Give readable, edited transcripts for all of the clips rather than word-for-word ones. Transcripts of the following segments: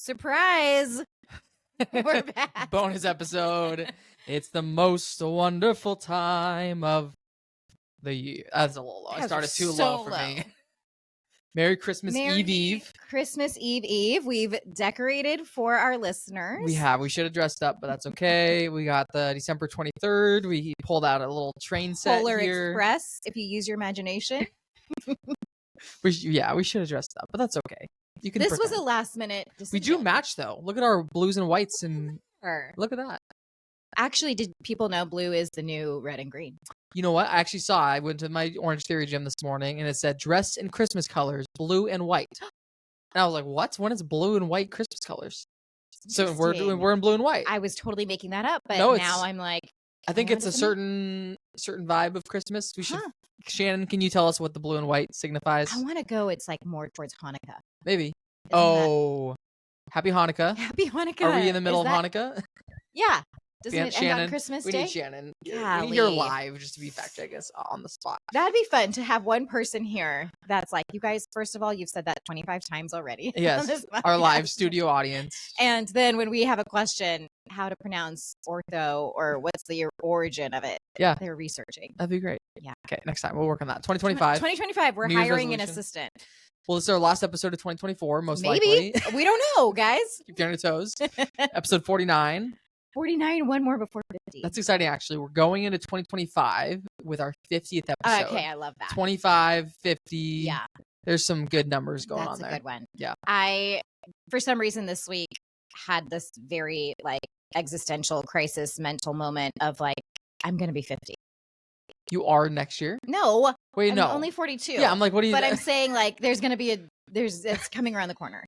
Surprise! We're back. Bonus episode. It's the most wonderful time of the year. That's a little low. I started too low for me. Merry Christmas Eve. Christmas Eve. We've decorated for our listeners. We have. We should have dressed up, but that's okay. We got the December 23rd. We pulled out a little train set Polar here. Express, if you use your imagination. We should have dressed up, but that's okay. You can. This pretend. was a last minute decision. We do match though. Look at our blues and whites, and look at that. Actually, did people know blue is the new red and green? You know what? I actually saw. I went to my Orange Theory gym this morning, and it said "dress in Christmas colors, blue and white." And I was like, "What? When is blue and white Christmas colors?" So we're in blue and white. I was totally making that up, but now I'm like, I think it's a certain vibe of Christmas. We should. Shannon, can you tell us what the blue and white signifies? I want to go. It's like more towards Hanukkah. Maybe. Happy Hanukkah! Happy Hanukkah! Are we in the middle of Hanukkah? Yeah. Doesn't it Shannon, end on Christmas Day? We need Shannon. We need her live just to be fact check us on the spot. That'd be fun to have one person here that's like, you guys, first of all, you've said that 25 times already. Yes, our live studio audience. And then when we have a question, how to pronounce ortho or what's the origin of it? Yeah. They're researching. That'd be great. Yeah. Okay, next time we'll work on that. 2025. 2025, we're hiring an assistant. Well, this is our last episode of 2024, most likely. We don't know, guys. Keep you on your toes. Episode 49. 49, one more before 50. That's exciting, actually. We're going into 2025 with our 50th episode. Okay, I love that. 25, 50. Yeah. There's some good numbers going on there. That's a good one. Yeah. I, for some reason this week, had this very existential crisis mental moment of I'm going to be 50. You are next year? No. Wait, no. I'm only 42. Yeah, I'm like, what do you... But I'm saying there's going to be it's coming around the corner.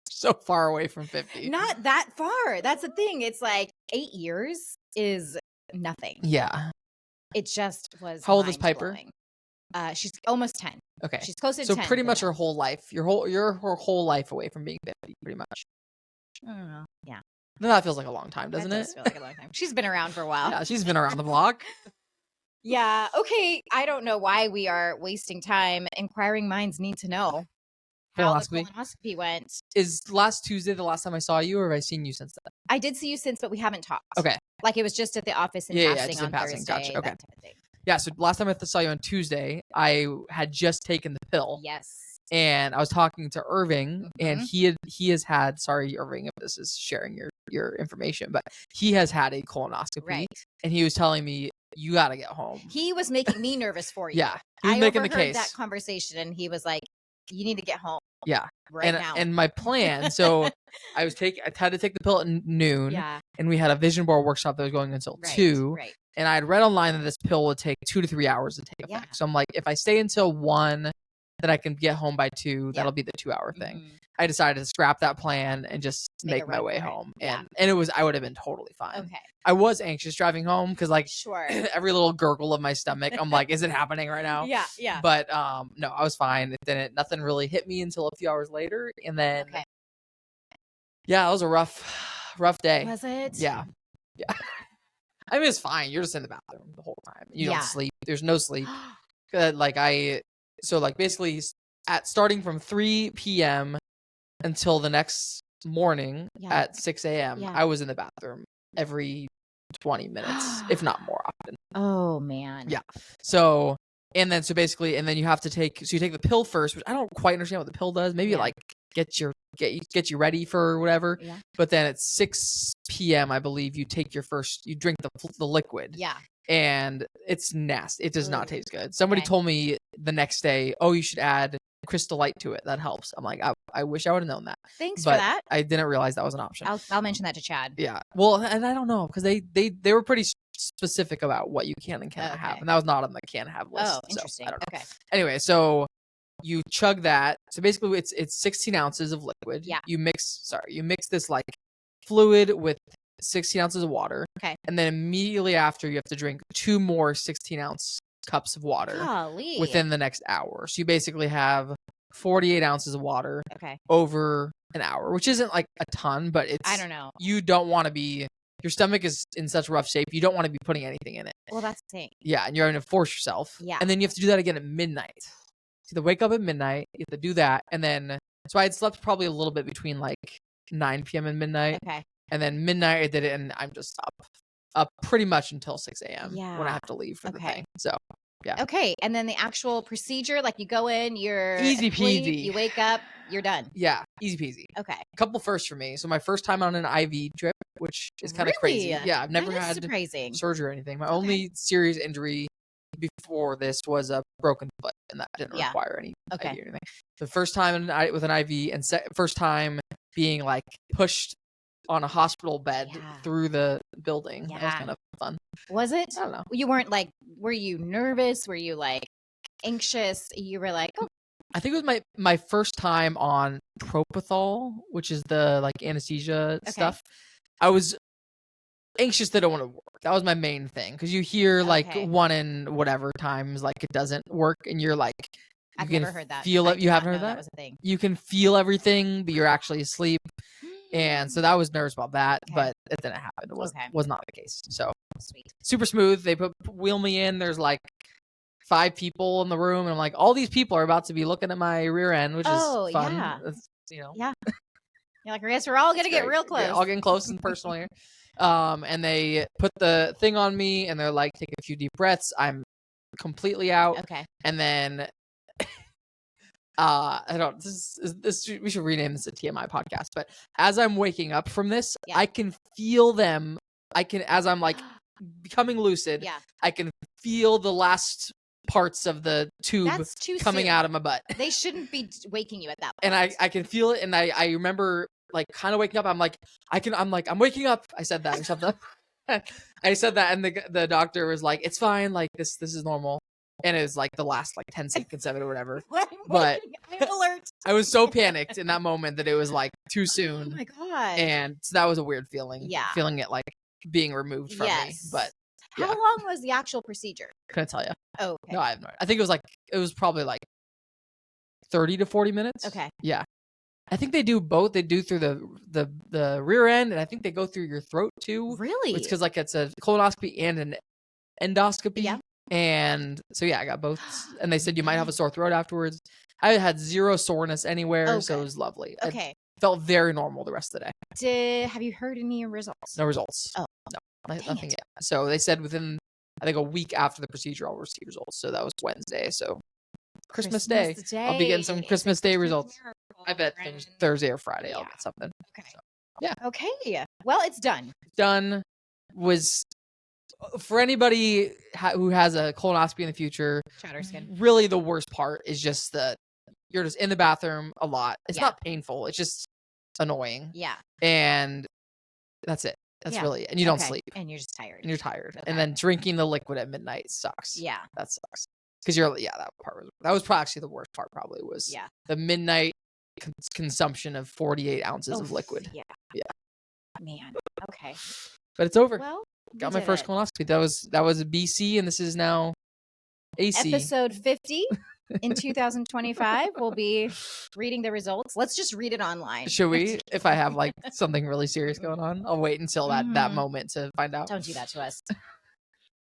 So far away from 50. Not that far. That's the thing. It's 8 years is nothing. Yeah. It just was. How old is Piper? She's almost 10. Okay. She's close to 10. So pretty much her whole life. You're her whole life away from being 50, pretty much. I don't know. Yeah. No, that feels like a long time, doesn't it? Does feel like a long time. She's been around for a while. Yeah, she's been around the block. Yeah. Okay. I don't know why we are wasting time. Inquiring minds need to know. How the colonoscopy went. Is last Tuesday the last time I saw you, or have I seen you since then? I did see you since, but we haven't talked. Okay. It was just at the office in passing on Thursday. Gotcha. Okay. That type of thing. Yeah, so last time I saw you on Tuesday, I had just taken the pill. Yes. And I was talking to Irving, and he has had, sorry, Irving, if this is sharing your information, but he has had a colonoscopy. Right. And he was telling me, you got to get home. He was making me nervous for you. Yeah. He was making the case. That conversation, and he was like, you need to get home. Yeah. Right now. And my plan, so I had to take the pill at noon. Yeah. And we had a vision board workshop that was going until 2. Right. And I had read online that this pill would take 2 to 3 hours to take effect. So I'm like, if I stay until 1, then I can get home by 2. That'll be the 2-hour thing. Mm-hmm. I decided to scrap that plan and just make my way home. And it was, I would have been totally fine. Okay. I was anxious driving home because sure. every little gurgle of my stomach, I'm like, is it happening right now? Yeah. But no, I was fine. It didn't, nothing really hit me until a few hours later. And then, yeah, it was a rough day. Was it? Yeah. I mean, it's fine. You're just in the bathroom the whole time. You don't sleep. There's no sleep. Basically starting from 3 p.m. until the next morning at 6 a.m., I was in the bathroom every 20 minutes, if not more often. Oh, man. Yeah. So then you have to take the pill first, which I don't quite understand what the pill does. Maybe get you ready for whatever. Yeah. But then at 6 p.m., I believe you drink the liquid. Yeah. And it's nasty. It does not taste good. Somebody told me the next day, oh, you should add Crystal Light to it. That helps. I'm like, I wish I would have known that. Thanks for that. I didn't realize that was an option. I'll mention that to Chad. Yeah. Well, and I don't know because they were pretty specific about what you can and cannot have, and that was not on the can have list. Oh, interesting. So I don't know. Okay. Anyway, so you chug that. So basically, it's 16 ounces of liquid. Yeah. You mix this fluid with 16 ounces of water. Okay. And then immediately after, you have to drink 2 more 16-ounce cups of water within the next hour. So you basically have 48 ounces of water over an hour, which isn't a ton, but it's, I don't know. You don't want to be, your stomach is in such rough shape. You don't want to be putting anything in it. Well, that's the thing. Yeah. And you're having to force yourself. Yeah. And then you have to do that again at midnight. So you have to wake up at midnight. You have to do that. And then So I had slept probably a little bit between like 9 p.m. and midnight. Okay. And then midnight I did it, and I'm just up pretty much until 6 a.m. when I have to leave for the thing. So yeah. Okay. And then the actual procedure, like you go in, you're easy asleep, peasy. you wake up, you're done. Yeah, easy peasy. Okay. A couple firsts for me. So my first time on an IV drip, which is kind of crazy. Yeah, I've never had surgery or anything. My only serious injury before this was a broken foot, and that didn't require any IV or anything. The first time with an IV, and first time being like pushed on a hospital bed through the building. That was kind of fun. Was it? I don't know. You weren't like, were you nervous? Were you like anxious? You were like, oh. I think it was my first time on propofol, which is the like anesthesia stuff. I was anxious that it wouldn't work. That was my main thing, because you hear like 1 in whatever times like it doesn't work, and you're like, I've never heard that. You haven't heard that? Was a thing. You can feel everything, but you're actually asleep. And so that was nervous about that, but it didn't happen. It was not the case. So sweet, super smooth. They wheel me in. There's like 5 people in the room, and I'm like, all these people are about to be looking at my rear end, which is fun. Yeah. It's, you know, you're like, I guess we're all gonna get real close. Yeah, all getting close and personal here. And they put the thing on me, and they're like, take a few deep breaths. I'm completely out. Okay. And then I don't. This we should rename this a TMI podcast. But as I'm waking up from this, I can feel them. As I'm like becoming lucid. I can feel the last parts of the tube coming out of my butt. They shouldn't be waking you at that point. And I can feel it, and I remember like kind of waking up. I'm like, I'm waking up. I said that or something. I said that, and the doctor was like, it's fine. Like this is normal. And it was like the last like 10 seconds of it or whatever. But I'm alert. I was so panicked in that moment that it was like too soon. Oh my God. And so that was a weird feeling. Yeah. Feeling it like being removed from me. But how long was the actual procedure? Couldn't tell you. Oh, okay. No, I have no idea. I think it was probably like 30 to 40 minutes. Okay. Yeah. I think they do both. They do through the rear end, and I think they go through your throat too. Really? It's because like it's a colonoscopy and an endoscopy. Yeah. And so I got both, and they said you might have a sore throat afterwards. I had zero soreness anywhere, so it was lovely. Okay. It felt very normal the rest of the day. Have you heard any results? No results. Oh no, nothing yet. So they said within I think a week after the procedure I'll receive results. So that was Wednesday. So Christmas Day. I'll be getting some Christmas Day results. I bet Thursday or Friday I'll get something. Okay. So, yeah. Okay. Well, it's done. Done. Was for anybody who has a colonoscopy in the future, really the worst part is just you're just in the bathroom a lot. It's not painful. It's just annoying. Yeah. And that's it. That's really it. And you don't sleep. And you're just tired. And you're tired. Okay. And then drinking the liquid at midnight sucks. Yeah. That sucks. Because that was probably actually the worst part probably was the midnight consumption of 48 ounces of liquid. Yeah. Yeah. Man. Okay. But it's over. Well, got my first colonoscopy. That was BC, and this is now AC. Episode 50 in 2025. We'll be reading the results. Let's just read it online. Should we? If I have like something really serious going on, I'll wait until that moment to find out. Don't do that to us.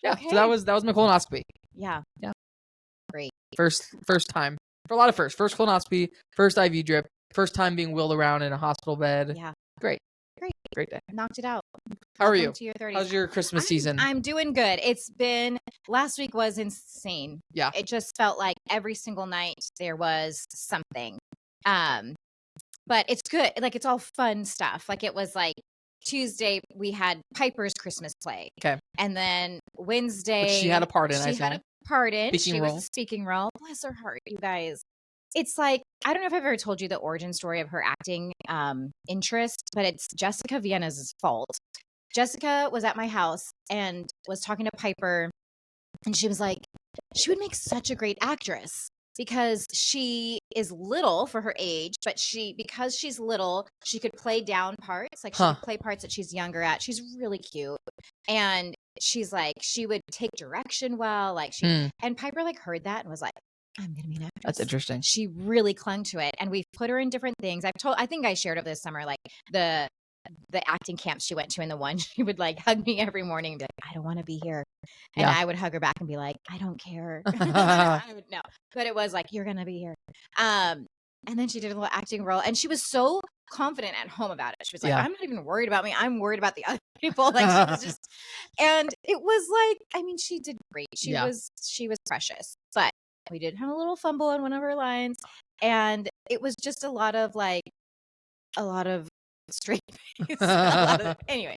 Yeah. Okay. So that was my colonoscopy. Yeah. Yeah. Great. First time for a lot of firsts. First colonoscopy. First IV drip. First time being wheeled around in a hospital bed. Yeah. Great day. Knocked it out. How are you? To your 30s. How's your Christmas season? I'm doing good. Last week was insane. Yeah. It just felt like every single night there was something. But it's good. Like it's all fun stuff. Like it was like Tuesday we had Piper's Christmas play. Okay. And then Wednesday which she had a part in. She was a speaking role. Bless her heart, you guys. It's like, I don't know if I've ever told you the origin story of her acting interest, but it's Jessica Vienna's fault. Jessica was at my house and was talking to Piper, and she was like, she would make such a great actress because she is little for her age, but because she's little, she could play down parts. Like she could play parts that she's younger at. She's really cute. And she's like, she would take direction well. Like and Piper like heard that and was like, I'm gonna be an actress. That's interesting. She really clung to it, and we've put her in different things. I think I shared it this summer, like the acting camps she went to, and the one she would like hug me every morning and be like, I don't want to be here, and I would hug her back and be like, I don't care. I would know, but it was like, you're gonna be here. And then she did a little acting role, and she was so confident at home about it. She was like, I'm not even worried about me. I'm worried about the other people. Like she was just, and it was like, I mean, she did great. She was precious, but we did have a little fumble on one of her lines, and it was just a lot of straight face. Anyway.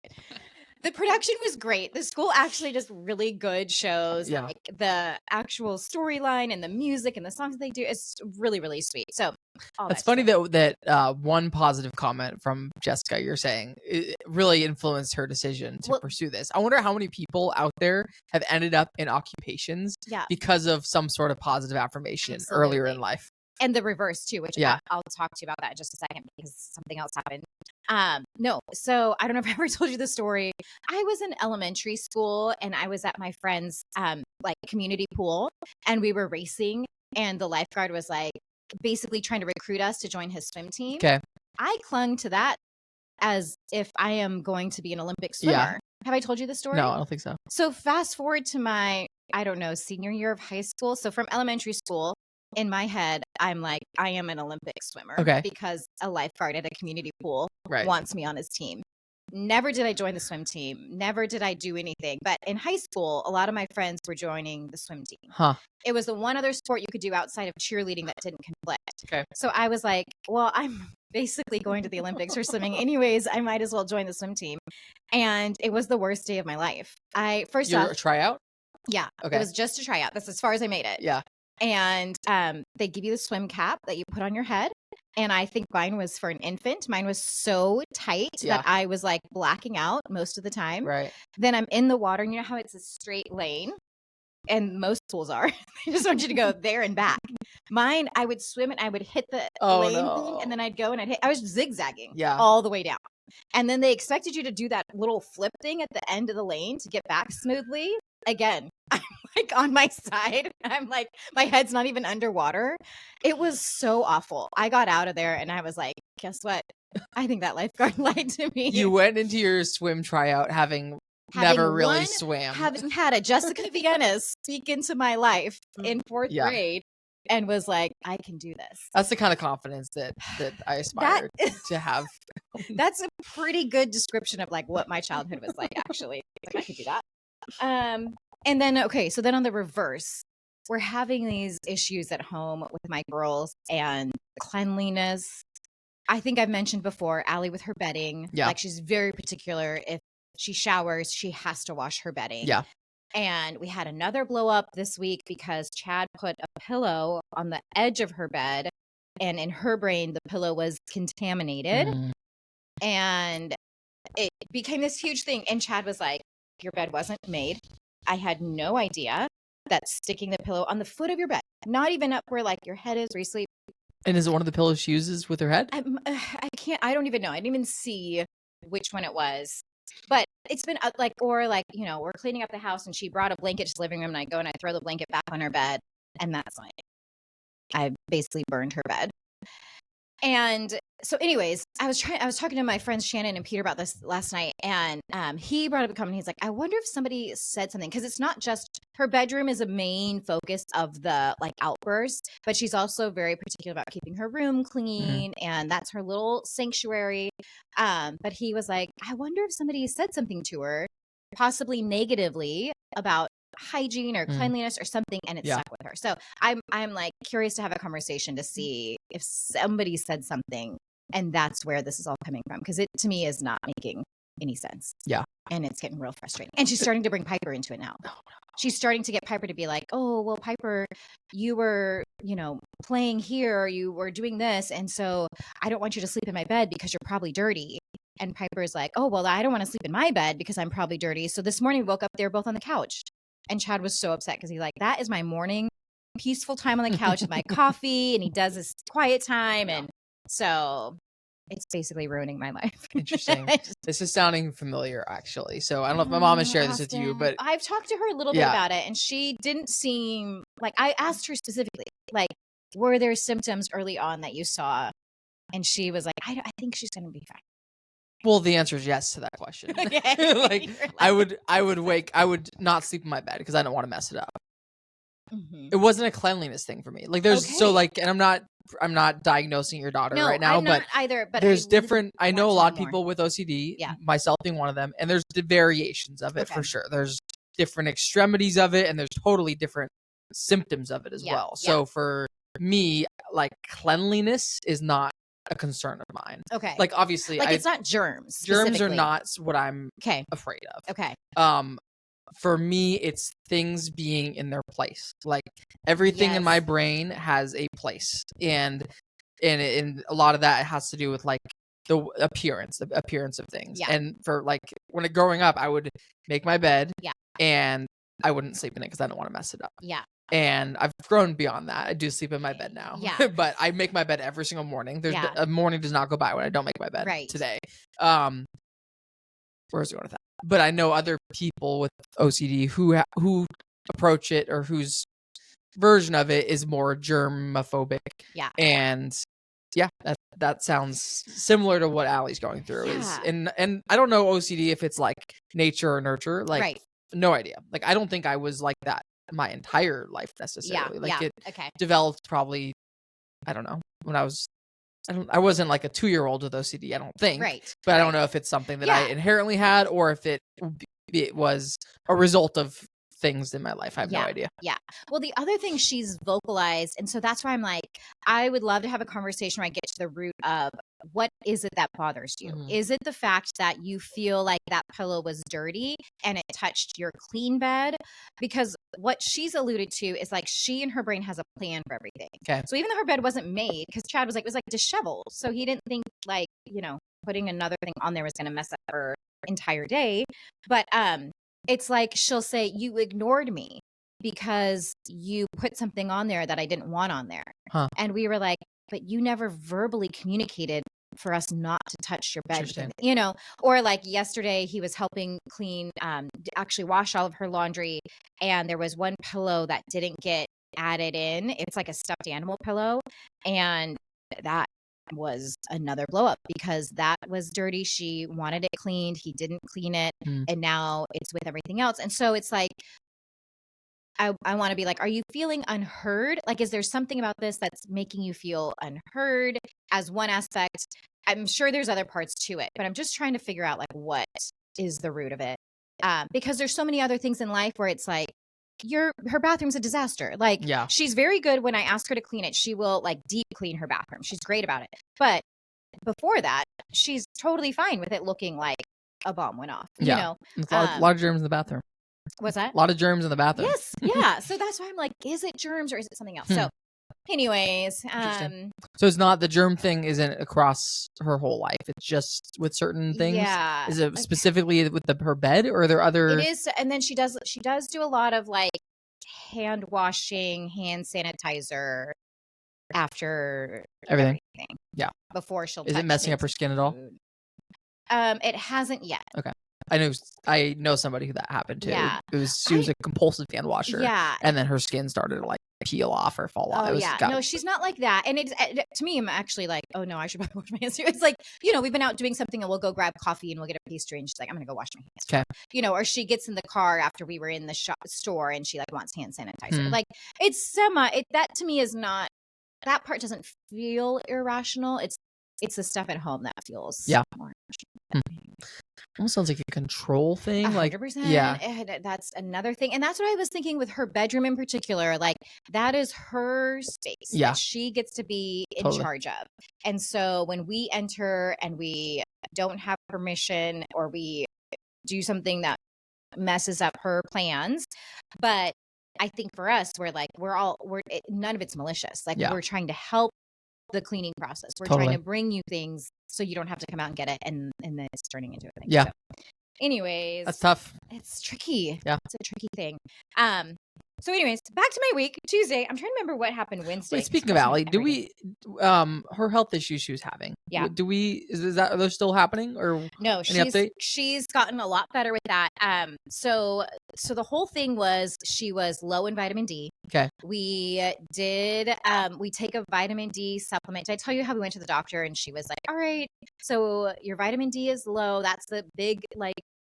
The production was great. The school actually does really good shows. Yeah. Like the actual storyline and the music and the songs they do is really, really sweet. So it's funny that one positive comment from Jessica, you're saying, it really influenced her decision to pursue this. I wonder how many people out there have ended up in occupations because of some sort of positive affirmation earlier in life. And the reverse too, which I'll talk to you about that in just a second because something else happened. No, so I don't know if I ever told you the story. I was in elementary school and I was at my friend's like community pool, and we were racing, and the lifeguard was like basically trying to recruit us to join his swim team. Okay. I clung to that as if I am going to be an Olympic swimmer. Yeah. Have I told you the story? No, I don't think so. So fast forward to my, I don't know, senior year of high school. So from elementary school, in my head, I'm like, I am an Olympic swimmer. Okay. Because a lifeguard at a community pool wants me on his team. Never did I join the swim team. Never did I do anything. But in high school, a lot of my friends were joining the swim team. Huh. It was the one other sport you could do outside of cheerleading that didn't conflict. Okay. So I was like, well, I'm basically going to the Olympics for swimming anyways. I might as well join the swim team. And it was the worst day of my life. Your tryout? Yeah. Okay. It was just a tryout. That's as far as I made it. Yeah. And they give you the swim cap that you put on your head. And I think mine was for an infant. Mine was so tight that I was like blacking out most of the time. Right. Then I'm in the water, and you know how it's a straight lane? And most pools are. They just want you to go there and back. Mine, I would swim and I would hit the lane thing, and then I'd go and I was zigzagging all the way down. And then they expected you to do that little flip thing at the end of the lane to get back smoothly. Again, I'm like on my side. I'm like, my head's not even underwater. It was so awful. I got out of there and I was like, guess what? I think that lifeguard lied to me. You went into your swim tryout having never really swam. Having had a Jessica Vienna speak into my life in fourth grade and was like, I can do this. That's the kind of confidence that I aspire to have. That's a pretty good description of like what my childhood was like, actually. Like, I could do that. And then, okay, so then on the reverse, we're having these issues at home with my girls and cleanliness. I think I've mentioned before, Allie with her bedding. Yeah. Like she's very particular. If she showers, she has to wash her bedding. Yeah. And we had another blow up this week because Chad put a pillow on the edge of her bed, and in her brain, the pillow was contaminated. And it became this huge thing. And Chad was like, your bed wasn't made. I had no idea that sticking the pillow on the foot of your bed, not even up where like your head is where you sleep. And is it one of the pillows she uses with her head? I don't even know. I didn't even see which one it was. But it's been we're cleaning up the house and she brought a blanket to the living room, and I go and I throw the blanket back on her bed, and that's like, I basically burned her bed. And so anyways, I was talking to my friends Shannon and Peter about this last night, and he brought up a comment. He's like, I wonder if somebody said something, because it's not just her bedroom is a main focus of the like outbursts, but she's also very particular about keeping her room clean, and that's her little sanctuary. But he was like, I wonder if somebody said something to her, possibly negatively, about hygiene or cleanliness or something, and it stuck with her. So I'm like curious to have a conversation to see if somebody said something, and that's where this is all coming from, because it to me is not making any sense. Yeah. And it's getting real frustrating. And she's starting to bring Piper into it now. She's starting to get Piper to be like, oh, well, Piper, you were, playing here, or you were doing this, and so I don't want you to sleep in my bed because you're probably dirty. And Piper's like, oh, well, I don't want to sleep in my bed because I'm probably dirty. So this morning we woke up, they were both on the couch. And Chad was so upset because he's like, that is my morning peaceful time on the couch with my coffee. And he does his quiet time. And so it's basically ruining my life. Interesting. This is sounding familiar, actually. So I don't know if my mom has shared this with you, but I've talked to her a little bit about it. And she didn't seem like, I asked her specifically, like, were there symptoms early on that you saw? And she was like, I think she's going to be fine. Well, the answer is yes to that question. Okay. Like, I would not sleep in my bed because I don't want to mess it up. It wasn't a cleanliness thing for me. Like there's and I'm not not diagnosing your daughter right now, I'm not either. But there's different. I know a lot of people with OCD, myself being one of them, and there's the variations of it for sure. There's different extremities of it, and there's totally different symptoms of it as well. So for me, like cleanliness is not a concern of mine. Okay. Like obviously, like it's not germs. Germs are not what I'm afraid of. Okay. For me, it's things being in their place. Like everything in my brain has a place, and a lot of that has to do with like the appearance of things. Yeah. And for like when growing up, I would make my bed, yeah, and I wouldn't sleep in it because I don't want to mess it up. Yeah. And I've grown beyond that. I do sleep in my bed now. Yeah. But I make my bed every single morning. There's a morning does not go by when I don't make my bed today. Where's it going with that? But I know other people with OCD who approach it, or whose version of it is more germophobic. Yeah. And yeah, that sounds similar to what Allie's going through. And I don't know OCD if it's like nature or nurture. Like no idea. Like I don't think I was like that my entire life necessarily. Like it developed probably, I don't know, when I wasn't like a 2-year-old with OCD, I don't think. But I don't know if it's something that I inherently had, or if it was a result of things in my life. I have no idea. Yeah. Well, the other thing she's vocalized, and so that's why I'm like, I would love to have a conversation where I get to the root of what is it that bothers you? Mm-hmm. Is it the fact that you feel like that pillow was dirty and it touched your clean bed? Because what she's alluded to is like she in her brain has a plan for everything. Okay. So even though her bed wasn't made, because Chad was like, it was like disheveled. So he didn't think like, putting another thing on there was going to mess up her entire day. But it's like she'll say, you ignored me because you put something on there that I didn't want on there. Huh. And we were like, but you never verbally communicated for us not to touch your bed, or like yesterday he was helping clean, actually wash all of her laundry. And there was one pillow that didn't get added in. It's like a stuffed animal pillow. And that was another blow up because that was dirty. She wanted it cleaned. He didn't clean it. And now it's with everything else. And so it's like, I want to be like, are you feeling unheard? Like, is there something about this that's making you feel unheard as one aspect? I'm sure there's other parts to it, but I'm just trying to figure out like what is the root of it. Because there's so many other things in life where it's like, her bathroom's a disaster. Like she's very good when I ask her to clean it. She will like deep clean her bathroom. She's great about it. But before that, she's totally fine with it looking like a bomb went off. You know, it's a lot of germs in the bathroom. What's that? A lot of germs in the bathroom. Yes. Yeah. So that's why I'm like, is it germs or is it something else? So anyways, so it's not the germ thing isn't across her whole life. It's just with certain things. Yeah. Is it specifically with her bed, or are there other? It is. And then she does do a lot of like hand washing, hand sanitizer after everything. Yeah. Before she'll. Is it messing up her skin at all? It hasn't yet. Okay. I know somebody who that happened to. Yeah. She was a compulsive hand washer. Yeah. And then her skin started to like peel off or fall off. No, she's not like that. And to me, I'm actually like, oh no, I should probably wash my hands too. It's like, we've been out doing something and we'll go grab coffee and we'll get a pastry and she's like, I'm going to go wash my hands. Okay. Or she gets in the car after we were in the store and she like wants hand sanitizer. Like it's that to me is not, that part doesn't feel irrational. It's the stuff at home that feels more irrational. Almost sounds like a control thing. 100%. Yeah. That's another thing. And that's what I was thinking with her bedroom in particular. Like that is her space that she gets to be in charge of. And so when we enter and we don't have permission or we do something that messes up her plans, but I think for us, we're none of it's malicious. Like we're trying to help the cleaning process. We're trying to bring you things so you don't have to come out and get it, and then it's turning into a thing. Yeah. So, anyways, that's tough. It's tricky. Yeah, it's a tricky thing. So anyways, back to my week. Tuesday. I'm trying to remember what happened Wednesday. Wait, speaking of Allie, do we her health issues she was having? Yeah. Are those still happening or no? Update? She's gotten a lot better with that. So the whole thing was she was low in vitamin D. Okay. We did we take a vitamin D supplement. Did I tell you how we went to the doctor and she was like, all right, so your vitamin D is low. That's the big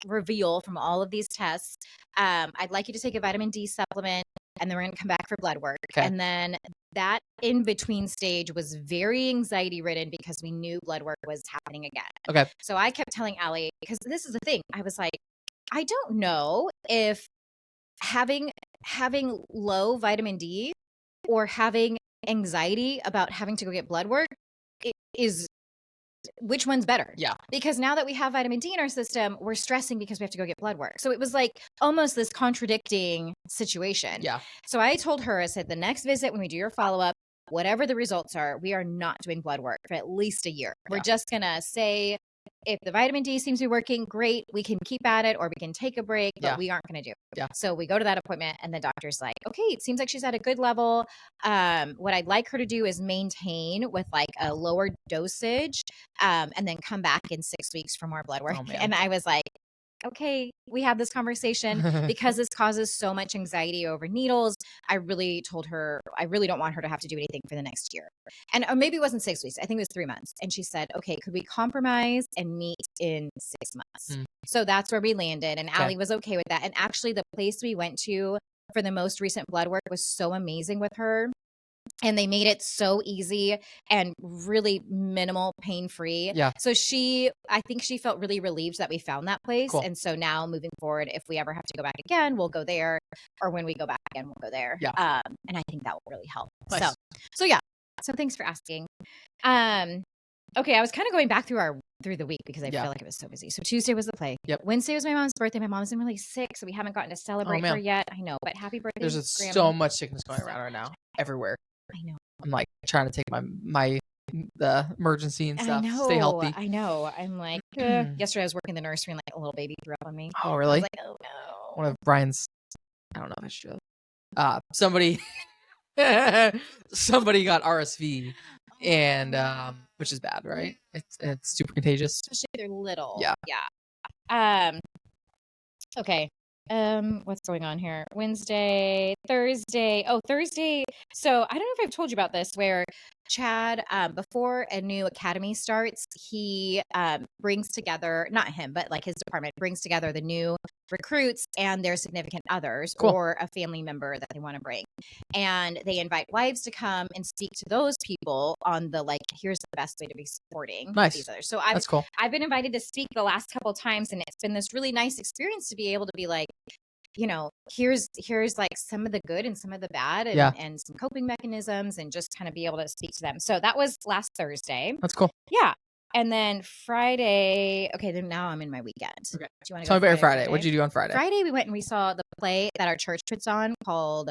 reveal from all of these tests. I'd like you to take a vitamin D supplement. and then we're going to come back for blood work. Okay. And then that in-between stage was very anxiety-ridden because we knew blood work was happening again. Okay. So I kept telling Allie, because this is the thing, I was like, I don't know if having low vitamin D or having anxiety about having to go get blood work is which one's better? Yeah. Because now that we have vitamin D in our system, we're stressing because we have to go get blood work. So it was like almost this contradicting situation. Yeah. So I told her, I said, the next visit when we do your follow-up, whatever the results are, we are not doing blood work for at least a year. We're just going to say, if the vitamin D seems to be working, great, we can keep at it or we can take a break, but we aren't going to do it. Yeah. So we go to that appointment and the doctor's like, okay, it seems like she's at a good level. What I'd like her to do is maintain with like a lower dosage and then come back in 6 weeks for more blood work. And I was like, okay, we had this conversation because this causes so much anxiety over needles. I really told her, I really don't want her to have to do anything for the next year. And or maybe it wasn't 6 weeks. I think it was 3 months. And she said, okay, could we compromise and meet in 6 months? So that's where we landed. And Allie was okay with that. And actually the place we went to for the most recent blood work was so amazing with her. And they made it so easy and really minimal pain-free. Yeah. So I think she felt really relieved that we found that place. Cool. And so now moving forward, if we ever have to go back again, we'll go there. Or when we go back again, we'll go there. Yeah. And I think that will really help. Nice. So yeah. So thanks for asking. Okay, I was kind of going back through the week because I feel like it was so busy. So Tuesday was the play. Yep. Wednesday was my mom's birthday. My mom's really sick, so we haven't gotten to celebrate her yet. I know, but happy birthday. There's so much sickness going around right now, everywhere. I know. I'm like trying to take the emergency and stuff. Stay healthy. I know. I'm like, yesterday I was working the nursery and like a little baby threw up on me. Oh, really? I was like, oh no. One of Brian's, I don't know if it's true. Somebody got RSV and which is bad, right? It's super contagious. Especially if they're little. Yeah. Yeah. Okay. What's going on here? Wednesday, Thursday. Oh, Thursday. So I don't know if I've told you about this where Chad, before a new academy starts, he brings together, not him, but like his department brings together the new recruits and their significant others or a family member that they want to bring. And they invite wives to come and speak to those people on the like, here's the best way to be supporting these others. So that's cool. I've been invited to speak the last couple of times and it's been this really nice experience to be able to be like, you know, here's like some of the good and some of the bad and some coping mechanisms and just kind of be able to speak to them. So that was last Thursday. That's cool. Yeah. And then Friday, okay, then now I'm in my weekend. Okay. Do you want to tell me about your Friday? What did you do on Friday? Friday, we went and we saw the play that our church puts on called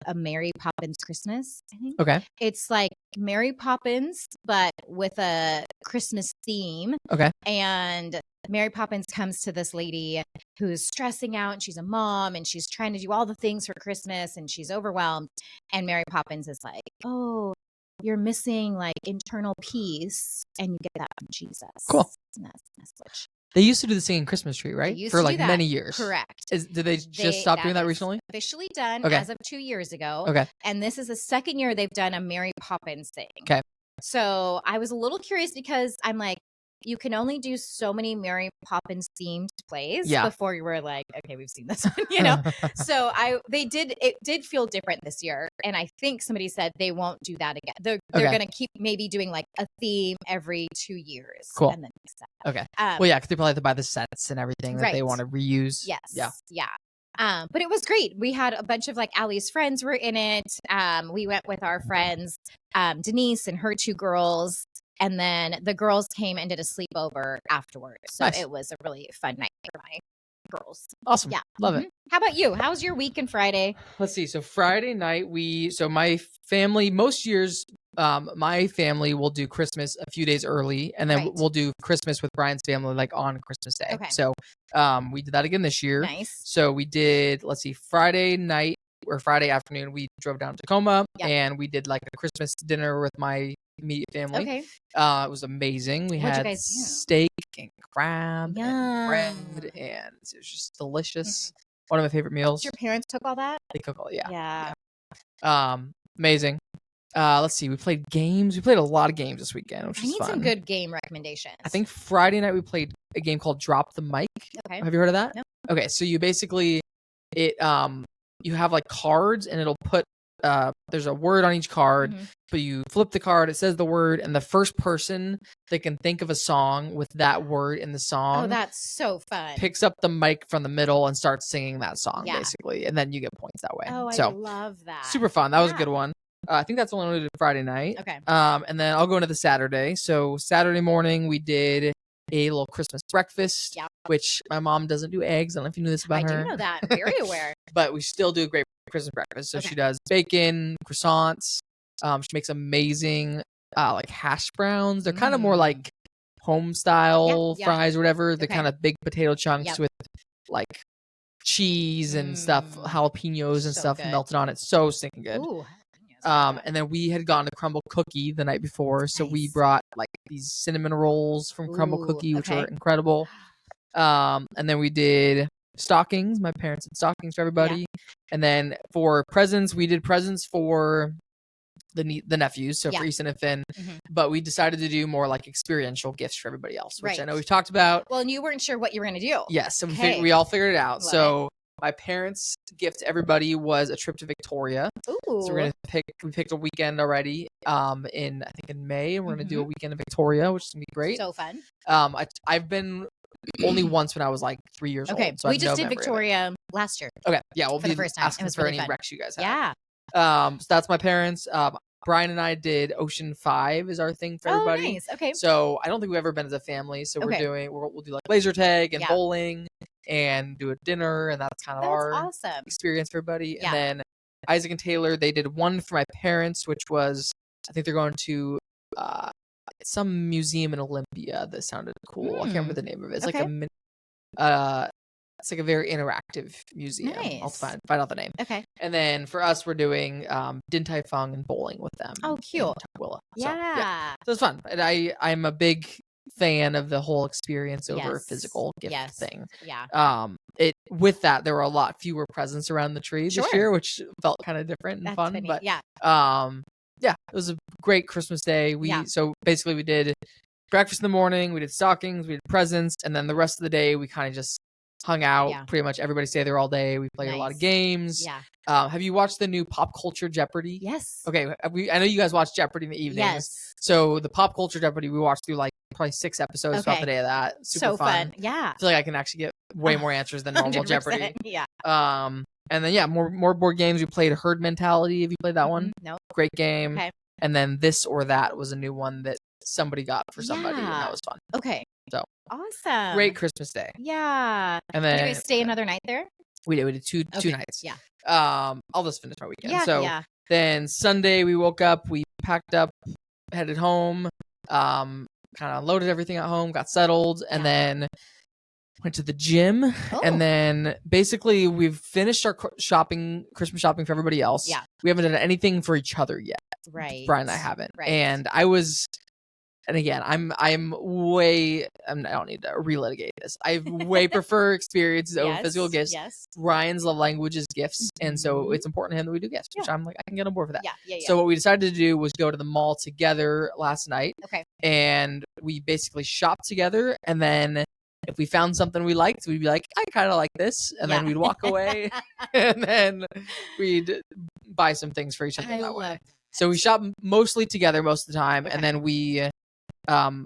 A Mary Poppins Christmas, I think. Okay. It's like Mary Poppins, but with a Christmas theme. Okay. And Mary Poppins comes to this lady who's stressing out and she's a mom and she's trying to do all the things for Christmas and she's overwhelmed. And Mary Poppins is like, oh, you're missing like internal peace and you get that from Jesus. Cool. And that's the message. They used to do the singing Christmas tree, right? For like many years. Correct. Did they just stop doing that recently? Officially done as of 2 years ago. Okay. And this is the second year they've done a Mary Poppins thing. Okay. So I was a little curious because I'm like, you can only do so many Mary Poppins themed plays before you were like, okay, we've seen this one, you know? So it did feel different this year. And I think somebody said they won't do that again. They're going to keep maybe doing like a theme every 2 years. Cool. And then fix that. Okay. Well, yeah, because they probably have to buy the sets and everything that they want to reuse. Yes. Yeah. Yeah. But it was great. We had a bunch of like Allie's friends were in it. We went with our friends, Denise and her 2 girls. And then the girls came and did a sleepover afterwards. So it was a really fun night for my girls. Awesome. Yeah. Love it. How about you? How's your week and Friday? Let's see. So Friday night, my family, most years, my family will do Christmas a few days early, and then we'll do Christmas with Brian's family like on Christmas Day. Okay. So we did that again this year. Nice. So we did, let's see, Friday night or Friday afternoon, we drove down to Tacoma and we did like a Christmas dinner with my immediate family. Okay. It was amazing. We had steak and crab and bread, and it was just delicious. One of my favorite meals. Your parents cook all that? They cook all, yeah. Amazing. Let's see. We played games. We played a lot of games this weekend, which was fun. Some good game recommendations. I think Friday night we played a game called Drop the Mic. Okay. Have you heard of that? No. Okay, so you basically you have like cards, and it'll put there's a word on each card, but you flip the card, it says the word, and the first person that can think of a song with that word in the song, oh, that's so fun, picks up the mic from the middle and starts singing that song, basically, and then you get points that way. Oh, so I love that. Super fun. That was a good one. I think that's the one we did Friday night. Okay. And then I'll go into the Saturday. So Saturday morning we did a little Christmas breakfast, which my mom doesn't do eggs. I don't know if you knew this about her. I do know that. I'm very aware. But we still do a great Christmas breakfast. So she does bacon, croissants. She makes amazing like hash browns. They're kind of more like home style fries or whatever. The kind of big potato chunks with like cheese and stuff, jalapenos and stuff melted on it. So stinking good. Ooh. And then we had gone to Crumble Cookie the night before, so we brought like these cinnamon rolls from Crumble Cookie, which were incredible. And then we did stockings. My parents did stockings for everybody. And then for presents, we did presents for the nephews, so for Easton and Finn. But we decided to do more like experiential gifts for everybody else, which I know we've talked about. Well, and you weren't sure what you were going to do. Yes, so we all figured it out. So my parents' gift to everybody was a trip to Victoria. Ooh. So we picked a weekend already I think in May, and we're going to do a weekend in Victoria, which is going to be great. So fun. I've been only once when I was like 3 years old. So we just did Victoria last year. Okay, yeah, we'll for the first time. asking for any recs you guys have. Yeah. So that's my parents. Brian and I did Ocean 5 is our thing for everybody. Oh, nice. Okay. So I don't think we've ever been as a family. So we'll do like laser tag and bowling and do a dinner, and that's kind of our awesome experience for everybody. And then Isaac and Taylor, they did one for my parents, which was, I think they're going to some museum in Olympia that sounded cool. I can't remember the name of it. It's like it's like a very interactive museum. Nice. I'll find out the name. Okay. And then for us, we're doing Din Tai Fung and bowling with them. Oh, cute. Tukwila. Yeah. So it's fun. And I'm a big fan of the whole experience over physical gift thing. Yeah. With that, there were a lot fewer presents around the tree this year, which felt kind of different and fun. Funny. But it was a great Christmas day. So basically we did breakfast in the morning, we did stockings, we did presents, and then the rest of the day we kind of just hung out. Pretty much everybody stayed there all day. We played a lot of games. Yeah. Have you watched the new Pop Culture Jeopardy? Yes. Okay. I know you guys watch Jeopardy in the evenings. Yes. So the Pop Culture Jeopardy, we watched through like probably 6 episodes throughout the day of that. Super fun. Yeah. I feel like I can actually get way more answers than normal Jeopardy. Yeah. And then more board games. We played Herd Mentality. Have you played that one? No. Great game. Okay. And then This or That was a new one that somebody got for somebody, and that was fun. Okay. So awesome. Great Christmas day. Yeah. And then did you guys stay another night there? We did two nights. Yeah. I'll just finish my weekend. Then Sunday we woke up, we packed up, headed home, kind of loaded everything at home, got settled, and then went to the gym. And then basically we've finished our Christmas shopping for everybody else. Yeah. We haven't done anything for each other yet. Right. Brian and I haven't. Right. And again, I don't need to relitigate this. I way prefer experiences over physical gifts. Yes. Ryan's love language is gifts. And so it's important to him that we do gifts, which I'm like, I can get on board for that. Yeah. So what we decided to do was go to the mall together last night. Okay. And we basically shopped together. And then if we found something we liked, we'd be like, I kind of like this. And then we'd walk away. And then we'd buy some things for each other that way. So we shop mostly together most of the time. And then we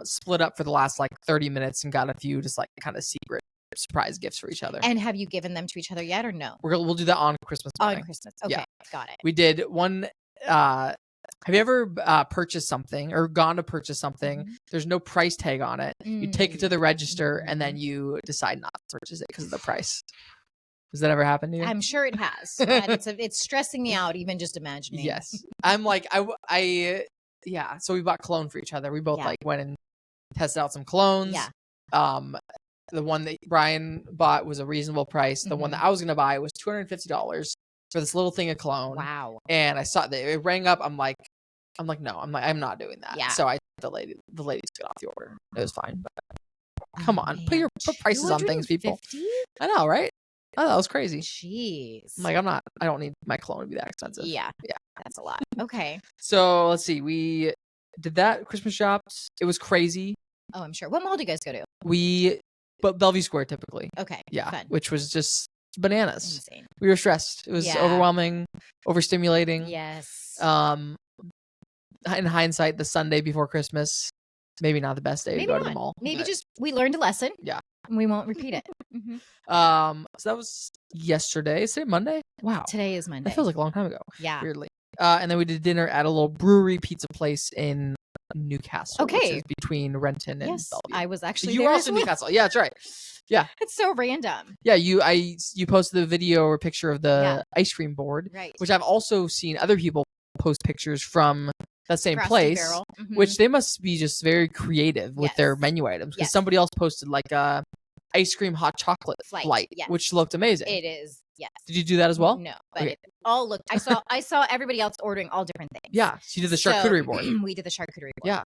split up for the last like 30 minutes and got a few just like kind of secret surprise gifts for each other. And have you given them to each other yet or no? We'll do that on Christmas morning. On Christmas. Okay. Got it. We did one. Have you ever purchased something or gone to purchase something? There's no price tag on it. You take it to the register and then you decide not to purchase it because of the price. Has that ever happened to you? I'm sure it has. It's stressing me out even just imagining. Yes. I'm like, yeah. So we bought cologne for each other. We both like went and tested out some colognes. Yeah. The one that Brian bought was a reasonable price. The one that I was going to buy was $250 for this little thing of cologne. Wow. And I saw that it rang up. I'm like, no, I'm not doing that. Yeah. So the ladies took off the order. It was fine. But come on, put prices on things, people. I know, right? Oh, that was crazy. Jeez. I'm like, I don't need my cologne to be that expensive. Yeah. That's a lot. Okay. So let's see. We did that Christmas shops. It was crazy. Oh, I'm sure. What mall do you guys go to? But Bellevue Square typically. Okay. Yeah. Fun. Which was just bananas. Insane. We were stressed. It was overwhelming, overstimulating. Yes. In hindsight, the Sunday before Christmas, maybe not the best day to go to the mall. Maybe just we learned a lesson. Yeah. And we won't repeat it. So that was yesterday. Is it Monday? Wow. Today is Monday. That feels like a long time ago. Yeah. Weirdly. And then we did dinner at a little brewery pizza place in Newcastle. Okay. Which is between Renton and Bellevue. I was actually you there were also in Newcastle. Yeah, that's right. Yeah. It's so random. Yeah, you posted the video or picture of the ice cream board. Right. Which I've also seen other people post pictures from that same Frosty place. Barrel. Which they must be just very creative with their menu items. Because somebody else posted like a ice cream hot chocolate flight, which looked amazing. It is, yes. Did you do that as well? No, but it all looked. I saw everybody else ordering all different things. Yeah, so you did the charcuterie board. We did the charcuterie board. Yeah.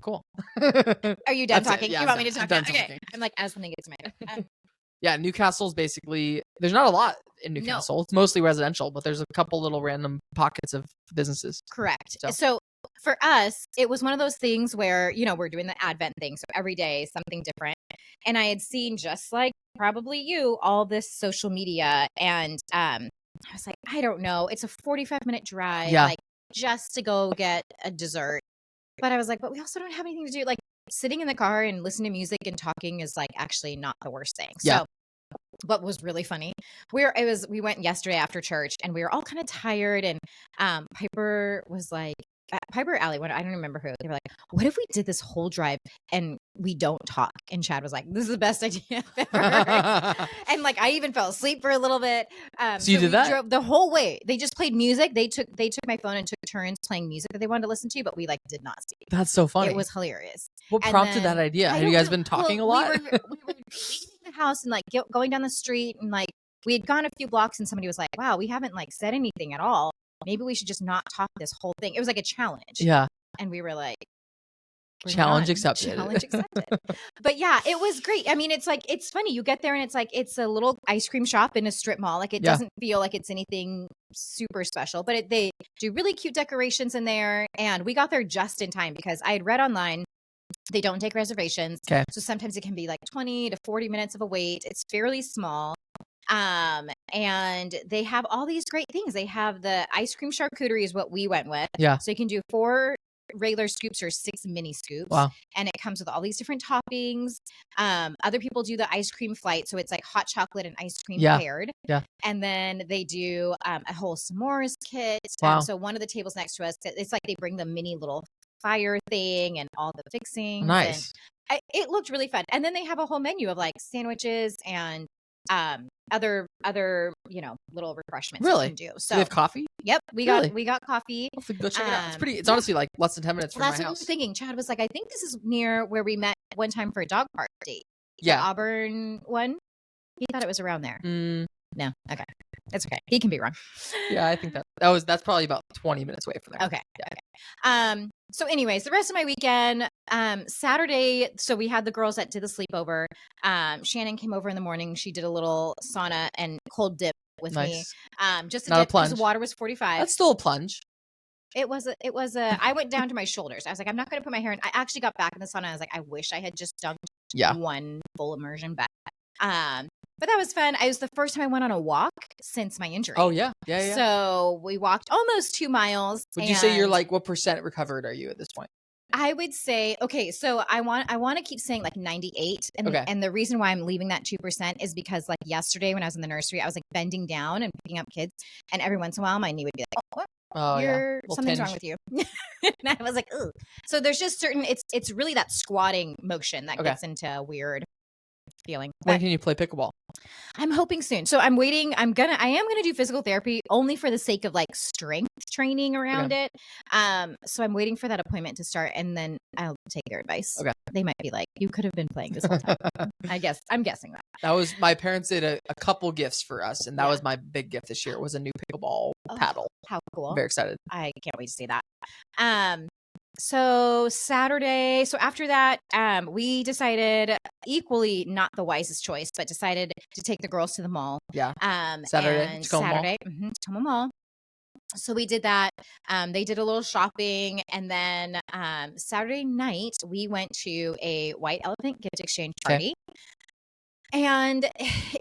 Cool. Are you done talking? Yeah, you want me to talk? Done Okay. talking. I'm like, as something gets my. Yeah, Newcastle's basically there's not a lot in Newcastle. No. It's mostly residential, but there's a couple little random pockets of businesses. Correct. So for us, it was one of those things where, we're doing the Advent thing. So every day, something different. And I had seen, just like probably you, all this social media. And I was like, I don't know. It's a 45-minute drive, like just to go get a dessert. But I was like, but we also don't have anything to do. Like sitting in the car and listening to music and talking is like actually not the worst thing. So what was really funny, we went yesterday after church and we were all kind of tired. And Piper was like, Piper or Allie, I don't remember who. They were like, what if we did this whole drive and we don't talk? And Chad was like, this is the best idea I've ever heard. And like, I even fell asleep for a little bit. So you did that? Drove the whole way. They just played music. They took my phone and took turns playing music that they wanted to listen to, but we like did not speak. That's so funny. It was hilarious. What prompted that idea? Have you guys been talking a lot? We were leaving the house and like going down the street, and like we had gone a few blocks and somebody was like, wow, we haven't like said anything at all. Maybe we should just not talk this whole thing. It was like a challenge. Yeah. And we were like, challenge accepted. Challenge accepted. But yeah, it was great. I mean, it's funny. You get there and it's like, it's a little ice cream shop in a strip mall. Like it doesn't feel like it's anything super special, but they do really cute decorations in there. And we got there just in time because I had read online, they don't take reservations. Okay. So sometimes it can be like 20 to 40 minutes of a wait. It's fairly small. And they have all these great things. They have the ice cream charcuterie is what we went with. Yeah. So you can do 4 regular scoops or 6 mini scoops. Wow. And it comes with all these different toppings. Other people do the ice cream flight. So it's like hot chocolate and ice cream paired. Yeah. And then they do a whole s'mores kit. Wow. So one of the tables next to us, it's like they bring the mini little fire thing and all the fixings. Nice. And it looked really fun. And then they have a whole menu of like sandwiches and other little refreshments really you can do. So do they have coffee? Yep, we got coffee. I'll have to go check it out. It's honestly like less than 10 minutes from my house. That's what we were thinking. Chad was like, I think this is near where we met one time for a dog park date. Yeah, the Auburn one. He thought it was around there. No, okay, it's okay. He can be wrong. Yeah, I think that's probably about 20 minutes away from there. Okay, okay. So anyways, the rest of my weekend, Saturday, so we had the girls that did the sleepover. Shannon came over in the morning. She did a little sauna and cold dip with me. Just not a plunge. Because the water was 45. That's still a plunge. It was I went down to my shoulders. I was like, I'm not going to put my hair in. I actually got back in the sauna. I was like, I wish I had just dunked one full immersion bath. But that was fun. It was the first time I went on a walk since my injury. Oh, yeah. So we walked almost 2 miles. Would you say you're like, what % recovered are you at this point? I would say, okay, so I want to keep saying like 98. And the reason why I'm leaving that 2% is because like yesterday when I was in the nursery, I was like bending down and picking up kids. And every once in a while, my knee would be like, oh, what? Something's wrong with you. And I was like, ooh. So there's just certain, it's really that squatting motion that gets into a weird feeling. When can you play pickleball? I'm hoping soon. So I'm waiting. I am going to do physical therapy only for the sake of like strength training around it. So I'm waiting for that appointment to start and then I'll take their advice. Okay. They might be like, you could have been playing this whole time. I'm guessing that. That was, my parents did a couple gifts for us. And that was my big gift this year was a new pickleball paddle. How cool. I'm very excited. I can't wait to see that. So Saturday, so after that, we decided equally not the wisest choice, but decided to take the girls to the mall. Yeah. Saturday, Tacoma Mall. So we did that. They did a little shopping. And then Saturday night, we went to a White Elephant gift exchange party. And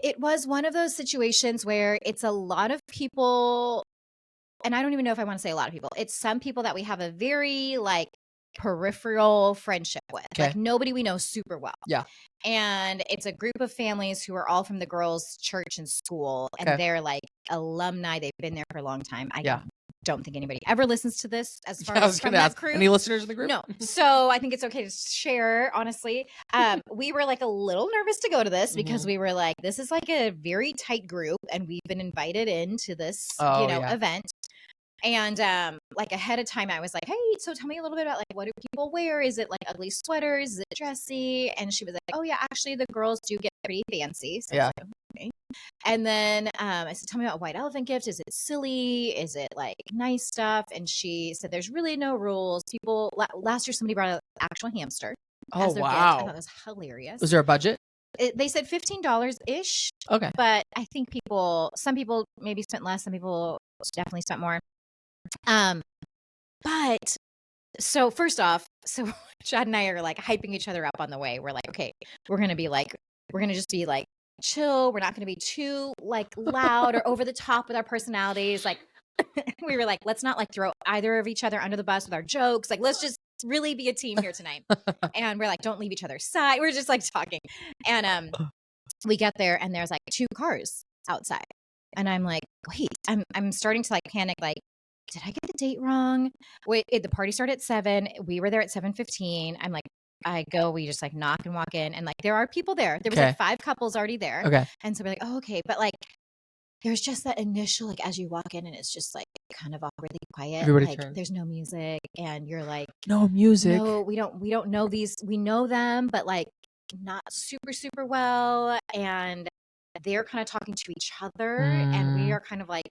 it was one of those situations where it's a lot of people, and I don't even know if I want to say a lot of people. It's some people that we have a very like peripheral friendship with, like nobody we know super well. Yeah. And it's a group of families who are all from the girls' church and school, and they're like alumni. They've been there for a long time. I don't think anybody ever listens to this as far as from that crew. Any listeners in the group? No. So I think it's okay to share, honestly. We were like a little nervous to go to this because we were like, this is like a very tight group and we've been invited into this, event. And like ahead of time, I was like, hey, so tell me a little bit about like, what do people wear? Is it like ugly sweaters? Is it dressy? And she was like, oh yeah, actually the girls do get pretty fancy. So I was like, okay. And then I said, tell me about white elephant gift. Is it silly? Is it like nice stuff? And she said, there's really no rules. People, last year somebody brought an actual hamster. Oh, as their wow. gift. I thought it was hilarious. Was there a budget? They said $15-ish. Okay. But I think some people maybe spent less. Some people definitely spent more. But so first off, so Chad and I are like hyping each other up on the way. We're like, okay, we're going to just be like chill. We're not going to be too like loud or over the top with our personalities. Like we were like, let's not like throw either of each other under the bus with our jokes. Like, let's just really be a team here tonight. And we're like, don't leave each other's side. We're just like talking. And we get there and there's like 2 cars outside. And I'm like, wait, I'm starting to like panic. Like, did I get the date wrong? Wait, the party started at 7. We were there at 7:15. I'm like, we just like knock and walk in, and like there are people there. There was like 5 couples already there. Okay. And so we're like, oh, okay. But like there's just that initial, like as you walk in and it's just like kind of awkwardly quiet. Everybody like turns. There's no music and you're like, no music. No, we don't know these. We know them, but like not super, super well. And they're kind of talking to each other and we are kind of like,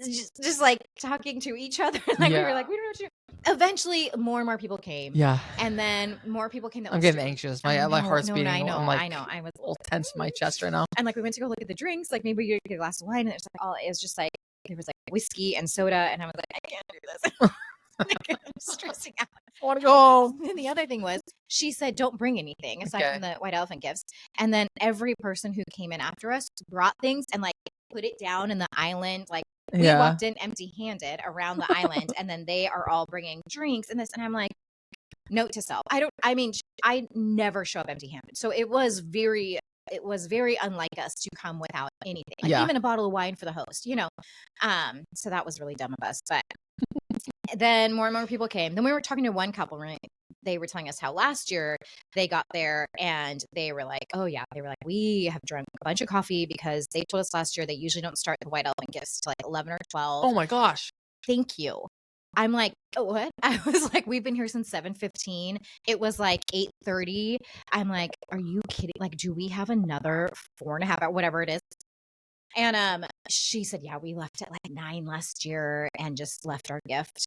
just like talking to each other. Like we were like, we don't know what to do. Eventually more and more people came. Yeah. And then more people came. I'm getting anxious. My heart's beating. I know. I was a little tense in my chest right now. And like we went to go look at the drinks. Like maybe you get a glass of wine and it's like it was just like there was like whiskey and soda and I was like, I can't do this. I'm stressing out. I want to go home. And the other thing was she said don't bring anything aside from the white elephant gifts. And then every person who came in after us brought things and like put it down in the island. Like we walked in empty-handed around the island and then they are all bringing drinks and this. And I'm like, note to self. I never show up empty-handed. So it was very unlike us to come without anything. Like even a bottle of wine for the host, So that was really dumb of us. But then more and more people came. Then we were talking to one couple, right? They were telling us how last year they got there and they were like, oh yeah, they were like, we have drunk a bunch of coffee because they told us last year they usually don't start the white elephant gifts till like 11 or 12. Oh my gosh. Thank you. I'm like, oh, what? I was like, we've been here since 7:15. It was like 8:30. I'm like, are you kidding? Like, do we have another 4.5 hours, whatever it is? And she said, yeah, we left at like 9 last year and just left our gift,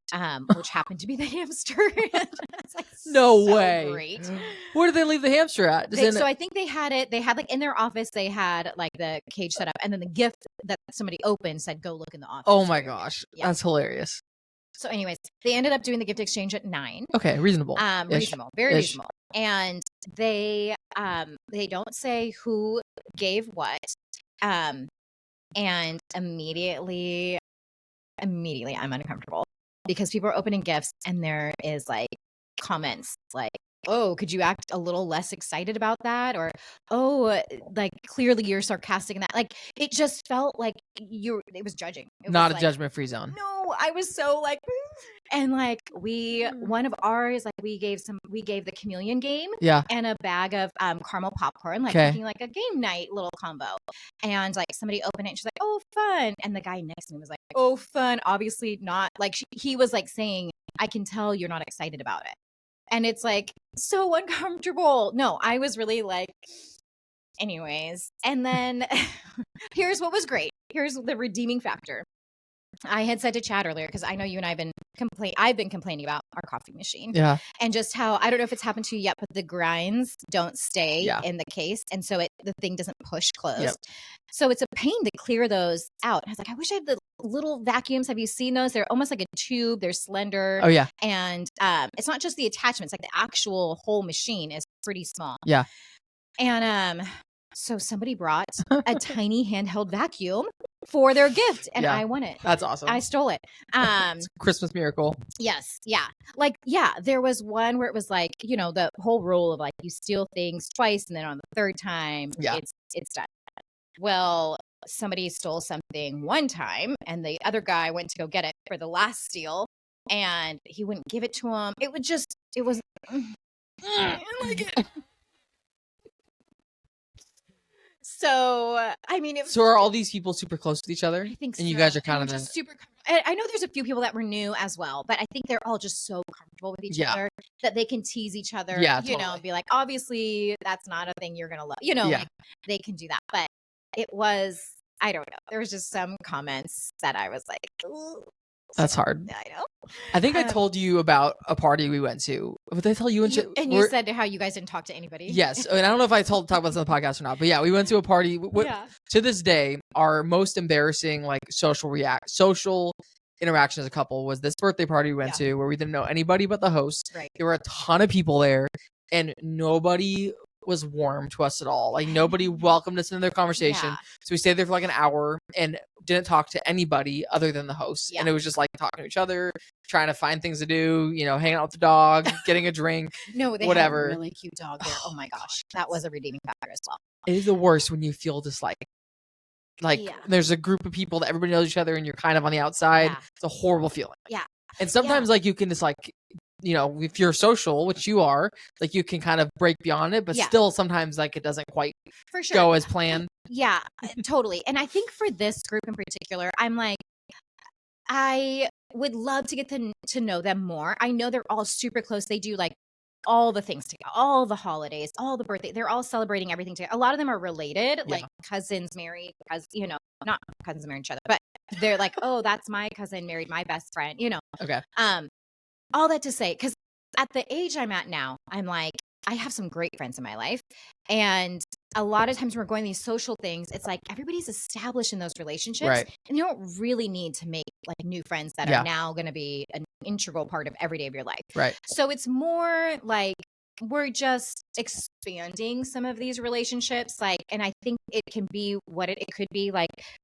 which happened to be the hamster. It's like, no way. Great. Where did they leave the hamster at? So I think they had like in their office, they had like the cage set up and then the gift that somebody opened said, go look in the office. Oh my gosh. Yeah. That's hilarious. So anyways, they ended up doing the gift exchange at 9. Okay. Reasonable. Reasonable. Very reasonable. And they don't say who gave what. And immediately I'm uncomfortable because people are opening gifts and there is like comments like, oh, could you act a little less excited about that? Or, oh, like clearly you're sarcastic in that. Like it just felt like it was judging. It Not was a like, judgment-free zone. No, I was so like, and like one of ours, like we gave the chameleon game and a bag of caramel popcorn, like looking like a game night little combo. And like somebody opened it and she's like, oh, fun. And the guy next to me was like, oh, fun. Obviously not. Like he was like saying, I can tell you're not excited about it. And it's like so uncomfortable. No, I was really like, anyways. And then here's what was great. Here's the redeeming factor. I had said to Chad earlier, because I know you and I've been complaining about our coffee machine. Yeah. And just how, I don't know if it's happened to you yet, but the grinds don't stay in the case. And so the thing doesn't push closed. Yep. So it's a pain to clear those out. And I was like, I wish I had the little vacuums. Have you seen those? They're almost like a tube. They're slender. Oh, yeah. And it's not just the attachments, like the actual whole machine is pretty small. Yeah. And so somebody brought a tiny handheld vacuum for their gift, and I won it. That's awesome. I stole it. Christmas miracle. Yes. Yeah. Like, there was one where it was like, the whole rule of like you steal things twice and then on the third time it's done. Well, somebody stole something one time and the other guy went to go get it for the last steal and he wouldn't give it to him. It was I like it. So, I mean, so are all these people super close with each other? I think so. And you guys are kind of just super. I know there's a few people that were new as well, but I think they're all just so comfortable with each other that they can tease each other. Totally. And be like, obviously, that's not a thing you're gonna love. Like they can do that. But it was, I don't know. There was just some comments that I was like, ooh. That's hard. I know. I think I told you about a party we went to. Did I tell you? And you said how you guys didn't talk to anybody. Yes. And I don't know if I talk about this on the podcast or not, but we went to a party. To this day, our most embarrassing social interaction as a couple was this birthday party we went to where we didn't know anybody but the host. Right. There were a ton of people there and nobody was warm to us at all. Like nobody welcomed us into their conversation. Yeah. So we stayed there for like an hour and didn't talk to anybody other than the host. Yeah. And it was just like talking to each other, trying to find things to do, hanging out with the dog, getting a drink. No, they whatever. had a really cute dog there. Oh my gosh. That was a redeeming factor as well. It is the worst when you feel just there's a group of people that everybody knows each other and you're kind of on the outside. Yeah. It's a horrible feeling. Yeah. And sometimes you can just if you're social, which you are, you can kind of break beyond it, but still sometimes it doesn't quite go as planned. Yeah, totally. And I think for this group in particular, I'm like, I would love to get to know them more. I know they're all super close. They do all the things together, all the holidays, all the birthday. They're all celebrating everything together. A lot of them are related, like cousins married, not cousins married each other, but they're like, oh, that's my cousin married my best friend, Okay. All that to say, because at the age I'm at now, I'm like, I have some great friends in my life. And a lot of times when we're going to these social things, it's like everybody's established in those relationships. Right. And you don't really need to make new friends that are now going to be an integral part of every day of your life. Right. So it's more like we're just expanding some of these relationships. And I think it can be what it could be.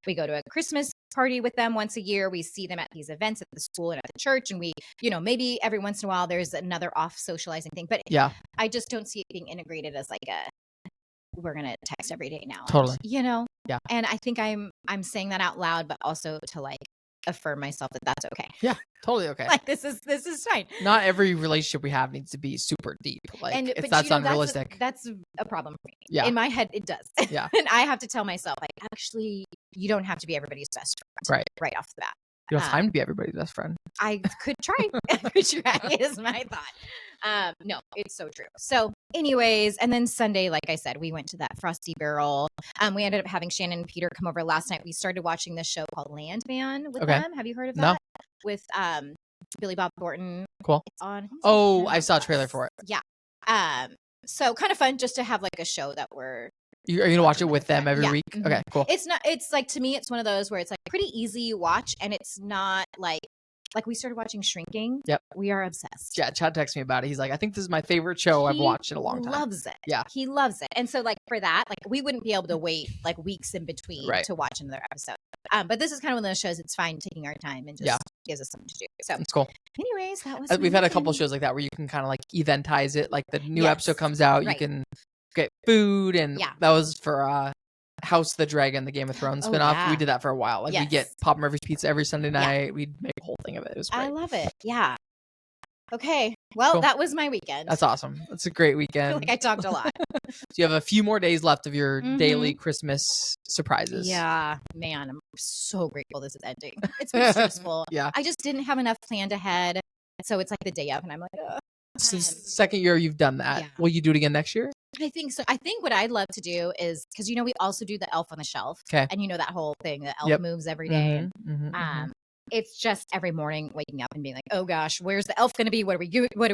We go to a Christmas party with them once a year. We see them at these events at the school and at the church. And we, maybe every once in a while there's another off socializing thing. But I just don't see it being integrated as we're going to text every day now. Totally. And, Yeah. And I think I'm saying that out loud, but also to affirm myself that that's okay. Yeah, totally okay. This is fine. Not every relationship we have needs to be super deep. That's unrealistic. That's a problem for me. Yeah. In my head, it does. Yeah. And I have to tell myself, actually, you don't have to be everybody's best friend. Right off the bat. You don't have time to be everybody's best friend. I could try. Is my thought. No, it's so true. So anyways, and then Sunday, like I said, we went to that Frosty Barrel. We ended up having Shannon and Peter come over last night. We started watching this show called Landman with them. Have you heard of that? No. With Billy Bob Thornton. Cool. It's on. I saw a trailer for it. Yeah. So kind of fun just to have a show that we're. Are you gonna watch it with them every week? Mm-hmm. Okay, cool. It's not. It's to me, it's one of those where it's pretty easy watch, and it's not like we started watching Shrinking. Yep, we are obsessed. Yeah, Chad texted me about it. He's like, I think this is my favorite show I've watched in a long time. Loves it. Yeah, he loves it, and so for that, we wouldn't be able to wait weeks in between to watch another episode. But this is kind of one of those shows. It's fine taking our time and just gives us something to do. So it's cool. Anyways, that was. We've had a couple shows like that where you can kind of eventize it. The new episode comes out, you can get food, and that was for House of the Dragon, the Game of Thrones spinoff. Yeah. We did that for a while. We get Papa Murphy's Pizza every Sunday night. We'd make a whole thing of it. It was great. I love it. Yeah. Okay. Well, cool. That was my weekend. That's awesome. That's a great weekend. I feel I talked a lot. So you have a few more days left of your daily Christmas surprises. Yeah. Man, I'm so grateful this is ending. It's been stressful. Yeah. I just didn't have enough planned ahead. So it's the day of, and I'm like, ugh. Since the second year you've done that, will you do it again next year? I think so. I think what I'd love to do is, because we also do the Elf on the Shelf. Okay. And that whole thing, the elf moves every day. Mm-hmm. It's just every morning waking up and being like, oh gosh, where's the elf going to be? What are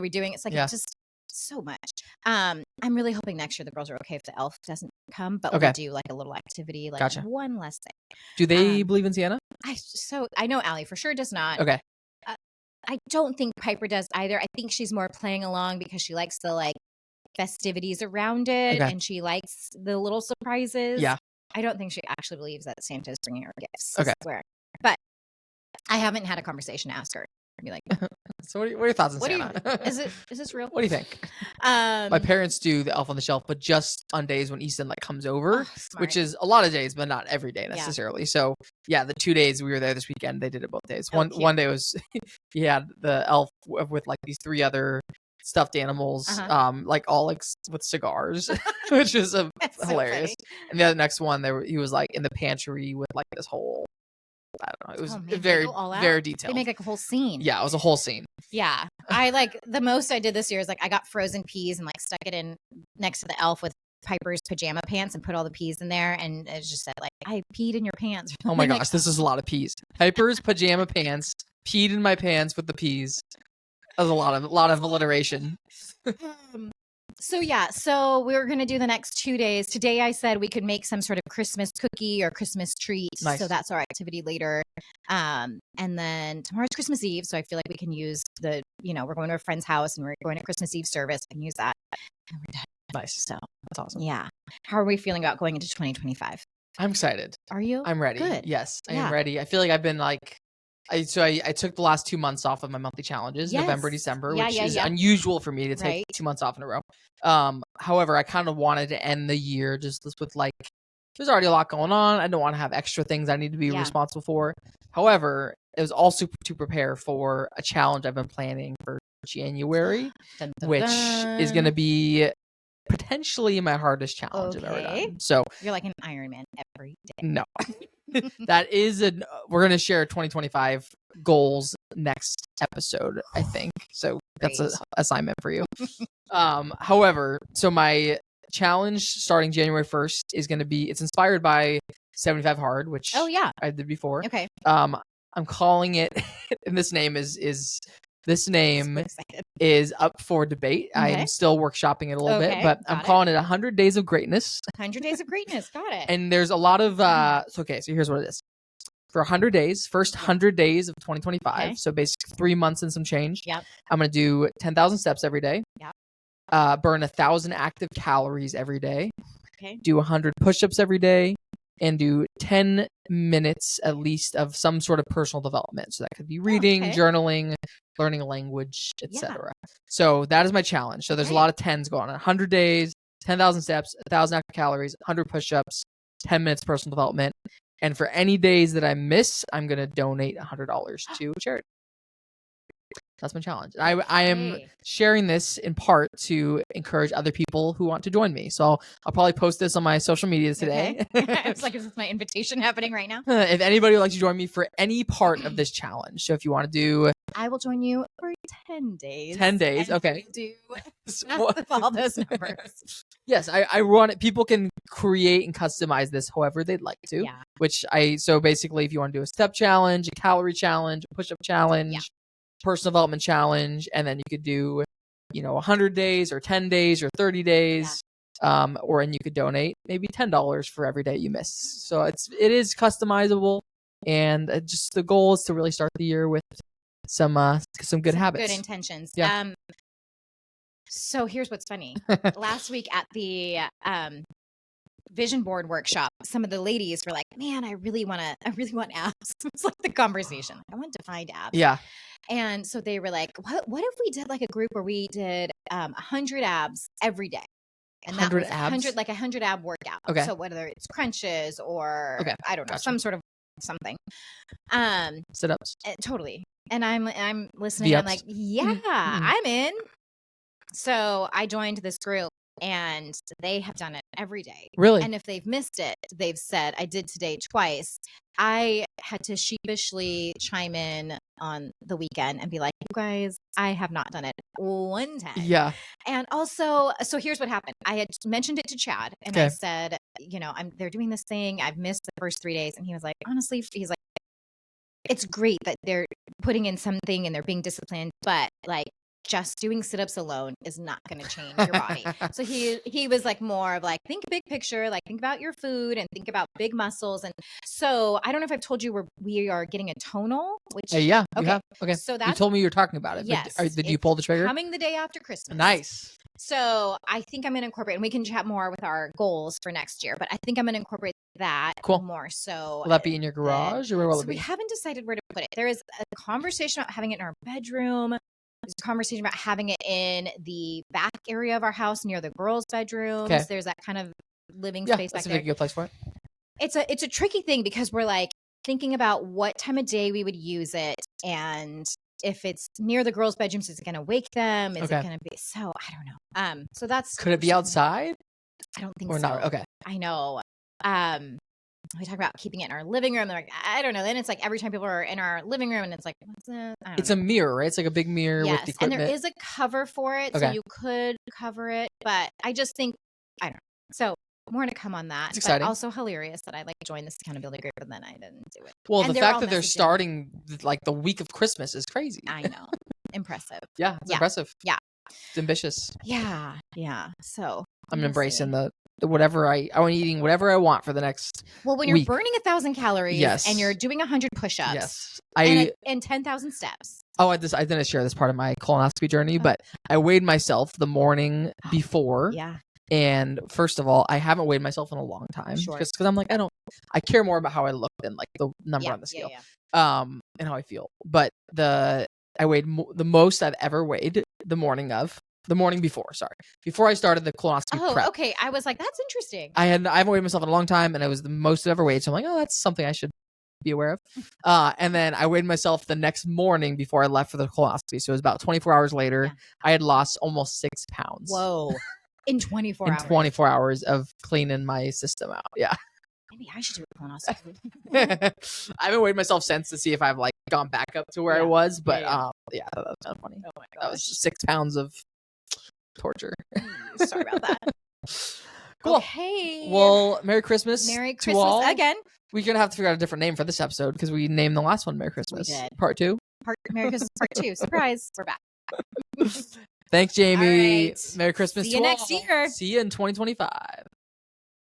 we doing? It's it's just so much. I'm really hoping next year the girls are okay if the elf doesn't come, but we'll do a little activity, gotcha. One less thing. Do they believe in Sienna? I know Allie for sure does not. Okay. I don't think Piper does either. I think she's more playing along because she likes the festivities around it, and she likes the little surprises. Yeah. I don't think she actually believes that Santa's bringing her gifts. Okay. I swear. But I haven't had a conversation to ask her. I'd be like, so what are your thoughts on Santa? Is this real? What do you think? My parents do the Elf on the Shelf, but just on days when Easton like comes over, which is a lot of days, but not every day necessarily. Yeah. So yeah, the 2 days we were there this weekend, they did it both days. One day was he had the elf with like these 3 other stuffed animals, like all like with cigars, which is hilarious. So and the next one, he was like in the pantry with like this whole. I don't know. It was very detailed. They make like a whole scene. Yeah, it was a whole scene. Yeah. I like the most I did this year is like I got frozen peas and like stuck it in next to the elf with Piper's pajama pants and put all the peas in there. And it just said like, I peed in your pants. Oh my gosh, this is a lot of peas. Piper's pajama pants, peed in my pants with the peas. That was a lot of alliteration. So yeah, so we were going to do the next 2 days. Today I said we could make some sort of Christmas cookie or Christmas treat. Nice. So that's our activity later. And then tomorrow's Christmas Eve. So I feel like we can use we're going to a friend's house and we're going to Christmas Eve service and use that. And we're done. Nice. So that's awesome. Yeah. How are we feeling about going into 2025? I'm excited. Are you? I'm ready. Good. Yes, I am ready. I feel like I've been like, I took the last 2 months off of my monthly challenges, November, December, which is unusual for me to take 2 months off in a row. However, I kind of wanted to end the year just with like, there's already a lot going on. I don't want to have extra things I need to be responsible for. However, it was also to prepare for a challenge I've been planning for January, which is going to be potentially my hardest challenge I've ever done. So you're like an Ironman every day. No. That is we're going to share 2025 goals next episode, I think. So that's an assignment for you. However, so my challenge starting January 1st is going to be, it's inspired by 75 Hard, which I did before. Okay. I'm calling it, and this name is up for debate. Okay. I'm still workshopping it a little bit, but I'm calling it 100 Days of Greatness. 100 Days of Greatness. Got it. And there's a lot of, so here's what it is. For 100 days, first 100 days of 2025, so basically 3 months and some change, I'm going to do 10,000 steps every day, burn 1,000 active calories every day, do 100 push-ups every day, and do 10 minutes at least of some sort of personal development. So that could be reading, journaling, learning a language, etc. So that is my challenge. So there's a lot of 10s going on. 100 days, 10,000 steps, 1,000 active calories, 100 push-ups, 10 minutes personal development. And for any days that I miss, I'm going to donate $100 to charity. That's my challenge. I am sharing this in part to encourage other people who want to join me. So I'll probably post this on my social media today. It's like, is this my invitation happening right now? If anybody would like to join me for any part of this challenge. So if you want to do... I will join you for 10 days. 10 days, okay. Do all those numbers. Yes, I want it. People can create and customize this however they'd like to. Yeah. So basically, if you want to do a step challenge, a calorie challenge, a push-up challenge, personal development challenge, and then you could do 100 days or 10 days or 30 days, and you could donate maybe $10 for every day you miss. So it is customizable, and just the goal is to really start the year with some good habits, good intentions. Yeah. So here's what's funny. Last week at the vision board workshop, some of the ladies were like, man, I really want abs. It's like the conversation. I want to find abs. Yeah. And so they were like, what if we did like a group where we did 100 abs every day? And that was 100 ab workout. Okay. So whether it's crunches or I don't know, some sort of something. Sit-ups. Totally. And I'm listening. I'm like, I'm in. So I joined this group and they have done it every day. Really? And if they've missed it, they've said, I did today twice. I had to sheepishly chime in on the weekend and be like, you guys, I have not done it one time. Yeah. And also, so here's what happened. I had mentioned it to Chad and I said, they're doing this thing. I've missed the first 3 days. And he was like, honestly, he's like, it's great that they're putting in something and they're being disciplined, but like, just doing sit-ups alone is not going to change your body. So he was like more of like, think big picture, like think about your food and think about big muscles. And so I don't know if I've told you we are getting a tonal, which yeah, okay. You have? Okay. So that's, you told me you were talking about it. Yes. Did you pull the trigger? Coming the day after Christmas. Nice. So I think I'm going to incorporate, and we can chat more with our goals for next year, but I think I'm going to incorporate that more. So will that be in your garage or where will it be? We haven't decided where to put it. There is a conversation about having it in our bedroom. There's a conversation about having it in the back area of our house near the girls' bedrooms. Okay. There's that kind of living space back there. That's a good place for it. It's a tricky thing because we're like thinking about what time of day we would use it, and if it's near the girls' bedrooms, is it going to wake them? Is it going to be? So I don't know. So that's. Could it be outside? I don't think or so. Not? Okay. I know. We talk about keeping it in our living room. They're like, I don't know. Then it's like every time people are in our living room, and it's like, what's that? It's a mirror, right? It's like a big mirror with the equipment. And there is a cover for it, so you could cover it. But I just think, I don't know. So more to come on that. It's exciting. But also hilarious that I like joined this accountability group, and then I didn't do it. Well, and the fact that they're starting like the week of Christmas is crazy. I know. Impressive. Yeah, it's impressive. Yeah. It's ambitious. Yeah. Yeah. So I'm embracing the whatever I'm eating whatever I want for the next when you're burning 1,000 calories and you're doing 100 push-ups and 10,000 steps. Oh, I didn't share this part of my colonoscopy journey, but I weighed myself the morning before. Yeah. And first of all, I haven't weighed myself in a long time because I'm like, I care more about how I look than like the number on the scale, and how I feel. But I weighed the most I've ever weighed the morning before. Before I started the colonoscopy prep. Okay. I was like, that's interesting. I haven't weighed myself in a long time, and it was the most I've ever weighed. So I'm like, oh, that's something I should be aware of. And then I weighed myself the next morning before I left for the colonoscopy. So it was about 24 hours later. I had lost almost 6 pounds. Whoa. In 24 hours. In 24 hours of cleaning my system out. Yeah. Maybe I should do a colonoscopy. I haven't weighed myself since to see if I've like gone back up to where I was, but that was kind of funny. Oh my gosh. That was just 6 pounds of torture. Sorry about that. Cool. Okay. Well, Merry Christmas. Merry to Christmas all. again. We're going to have to figure out a different name for this episode because we named the last one Merry Christmas. We did. Part 2. Merry Christmas Part 2. Surprise. We're back. Thanks, Jamie. Right. Merry Christmas See to you all. next year. See you in 2025.